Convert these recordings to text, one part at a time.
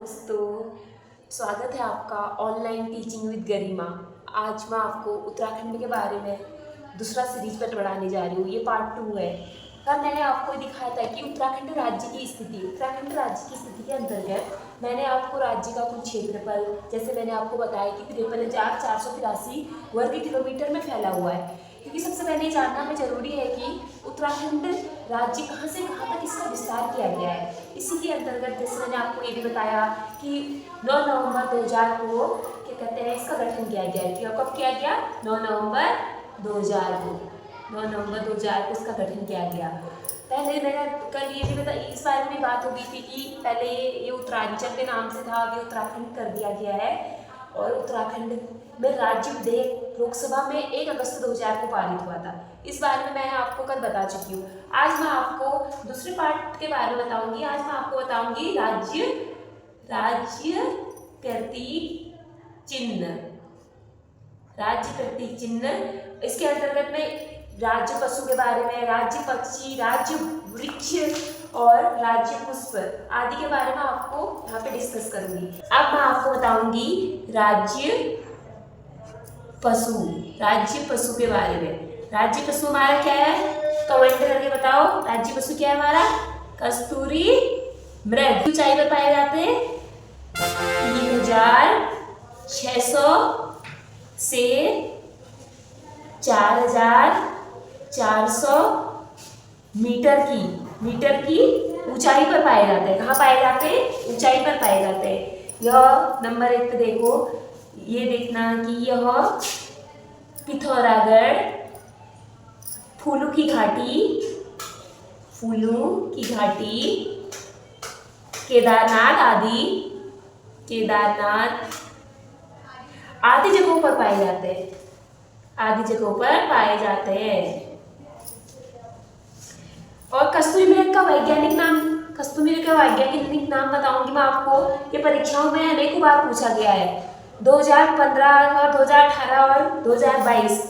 दोस्तों, स्वागत है आपका ऑनलाइन टीचिंग विद गरिमा। आज मैं आपको उत्तराखंड के बारे में दूसरा सीरीज पर पढ़ाने जा रही हूँ। ये पार्ट 2 है। कल मैंने आपको दिखाया था कि उत्तराखंड राज्य की स्थिति के अंतर्गत मैंने आपको राज्य का कुछ क्षेत्रफल, जैसे मैंने आपको बताया कि 53,483 वर्ग किलोमीटर में फैला हुआ है। क्योंकि सबसे पहले जानना हमें जरूरी है कि उत्तराखंड राज्य कहाँ से कहाँ तक इसका विस्तार किया गया है। इसी के अंतर्गत जैसे मैंने आपको ये भी बताया कि 9 नवंबर 2000 को क्या कहते हैं इसका गठन किया गया है। कब किया गया? 9 नवंबर 2000 को 9 नवंबर 2000 को इसका गठन किया गया। पहले मैंने कल ये भी बताया, इस बारे में बात हो गई थी कि पहले ये उत्तरांचल के नाम से था, अभी उत्तराखंड कर दिया गया है। और उत्तराखंड में राज्य विधेयक लोकसभा में 1 अगस्त 2000 को पारित हुआ था। इस बारे में मैं आपको कल बता चुकी हूँ। आज मैं आपको दूसरे पार्ट के बारे में बताऊंगी। आज मैं आपको बताऊंगी राज्य प्रतीक चिन्ह। राज्य प्रतीक चिन्ह, इसके अंतर्गत में राज्य पशु के बारे में, राज्य पक्षी, राज्य वृक्ष और राज्य पुष्प आदि के बारे में आपको यहाँ पे डिस्कस करूंगी। अब मैं आपको बताऊंगी राज्य पशु के बारे में। राज्य पशु हमारा क्या है? कमेंट करके बताओ। राज्य पशु क्या है हमारा? कस्तूरी मृग। ऊंचाई पर पाए जाते हैं 3600 से 4400 मीटर की ऊंचाई पर पाए जाते हैं। कहाँ पाए जाते हैं? ऊंचाई पर पाए जाते हैं। यह नंबर 1 पे देखो, ये देखना कि यह पिथौरागढ़, फूलू की घाटी, केदारनाथ आदि जगहों पर पाए जाते हैं। और कस्तूरी मृग का वैज्ञानिक नाम बताऊंगी मैं आपको। ये परीक्षाओं में अनेकों बार पूछा गया है। 2015 और 2018 और 2022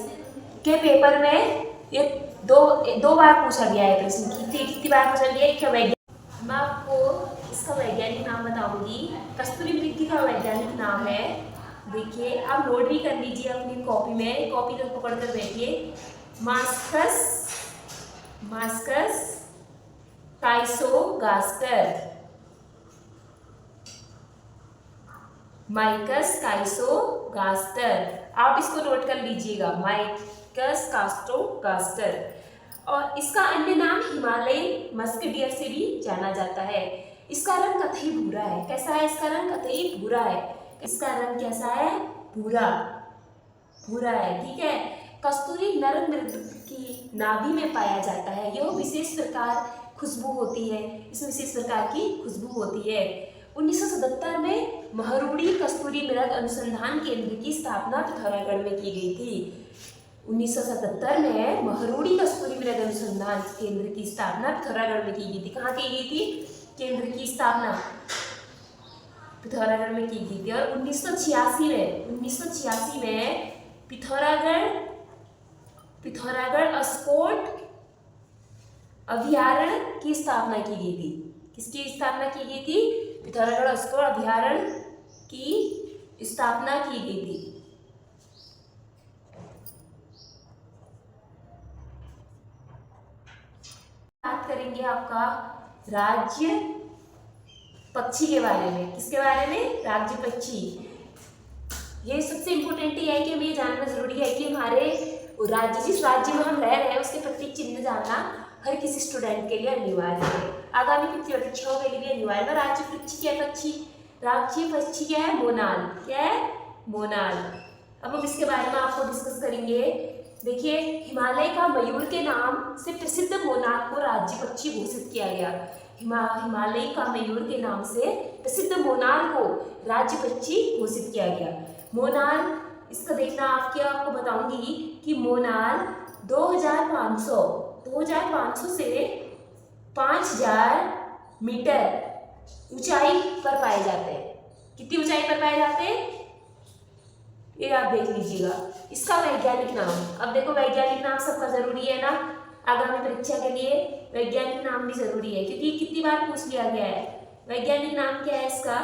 के पेपर में ये दो बार पूछा गया है प्रश्न। कितनी बार पूछा गया है? क्या वैज्ञानिक, मैं आपको इसका वैज्ञानिक नाम बताऊंगी। कस्तूरी मृग का वैज्ञानिक नाम है, देखिए आप नोट भी कर लीजिए अपनी कॉपी में, कॉपी को पकड़ कर बैठिए। मास्कस काइसोगास्टर। आप इसको नोट कर लीजिएगा, माइकस कास्टोगास्टर। और इसका अन्य नाम हिमालयन मस्क डियर से भी जाना जाता है। इसका रंग कथई भूरा है। कैसा है इसका रंग? कथई भूरा है। इसका रंग कैसा है? भूरा है, ठीक है। कस्तूरी नर मृग की नाभि में पाया जाता है। यह विशेष प्रकार खुशबू होती है। इसमें विशेष प्रकार की खुशबू होती है। 1977 में महरूड़ी कस्तूरी मृग अनुसंधान केंद्र की स्थापना पिथौरागढ़ में की गई थी। 1977 में महरूड़ी कस्तूरी मृग अनुसंधान केंद्र की स्थापना पिथौरागढ़ में की गई थी। कहाँ की गई थी? केंद्र की स्थापना पिथौरागढ़ में की गई थी। और 1986 में पिथौरागढ़ स्पोर्ट अभयारण्य की स्थापना की गई थी। किसकी स्थापना की गई थी? पिथौरागढ़ स्पोर्ट अभयारण्य की स्थापना की गई थी। बात करेंगे आपका राज्य पक्षी के बारे में। किसके बारे में? राज्य पक्षी। ये सबसे इम्पोर्टेंट ये है कि हमें ये जानना जरूरी है कि हमारे जिस राज्य में हम रह रहे हैं उसके प्रतीक चिन्ह जानना हर किसी स्टूडेंट के लिए अनिवार्य है। आगामी परीक्षाओं के लिए भी अनिवार्य है। राज्य पक्षी क्या है? मोनाल। क्या है? मोनाल। अब हम इसके बारे में आपको डिस्कस करेंगे। देखिए, हिमालय का मयूर के नाम से प्रसिद्ध मोनाल को राज्य पक्षी घोषित किया गया। हिमालय का मयूर के नाम से प्रसिद्ध मोनाल को राज्य पक्षी घोषित किया गया। मोनाल, इसका देखना आपको बताऊंगी कि मोनाल 2500 से 5000 मीटर ऊंचाई पर पाए जाते हैं। कितनी ऊंचाई पर पाए जाते हैं? ये आप देख लीजिएगा। इसका वैज्ञानिक नाम, अब देखो वैज्ञानिक नाम सबका जरूरी है ना, आगामी परीक्षा के लिए वैज्ञानिक नाम भी जरूरी है, क्योंकि कितनी बार पूछ लिया गया है। वैज्ञानिक नाम क्या है इसका?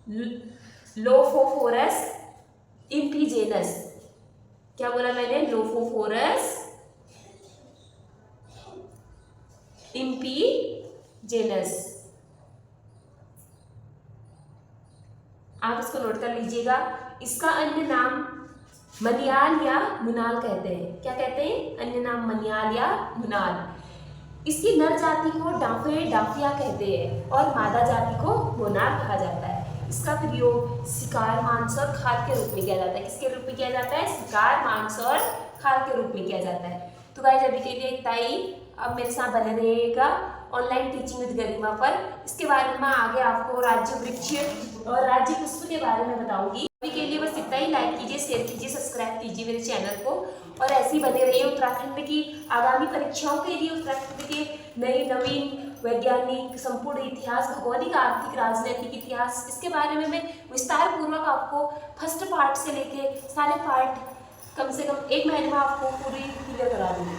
लोफोफोरस इम्पीजेनस। क्या बोला मैंने? लोफोफोरस इम्पीजेनस। आप इसको नोट कर लीजिएगा। इसका अन्य नाम मनियाल या मुनाल कहते हैं। क्या कहते हैं? अन्य नाम मनियाल या मुनाल। इसकी नर जाति को डाफे डाफिया कहते हैं और मादा जाति को मोनाल कहा जाता है। इसका प्रयोग शिकार, मांस और खाल के रूप में किया जाता है। किसके रूप में किया जाता है? शिकार, मांस और खाल के रूप में किया जाता है। तो गाइस अभी के लिए इतना ही। अब मेरे साथ बने रहिएगा ऑनलाइन टीचिंग विद गरिमा पर। इसके बारे में मैं आगे आपको राज्य वृक्ष और राज्य पुष्प के बारे में बताऊंगी। अभी के लिए बस इतना ही। लाइक कीजिए, शेयर कीजिए, सब्सक्राइब कीजिए मेरे चैनल को और ऐसे ही बने रहिए। उत्तराखंड की आगामी परीक्षाओं के लिए उत्तराखंड के नए नवीन वैज्ञानिक, संपूर्ण इतिहास, भौगोलिक, आर्थिक, राजनीतिक इतिहास, इसके बारे में मैं विस्तार पूर्वक आपको फर्स्ट पार्ट से लेके सारे पार्ट कम से कम 1 महीने में आपको पूरी क्लियर करा दूंगी।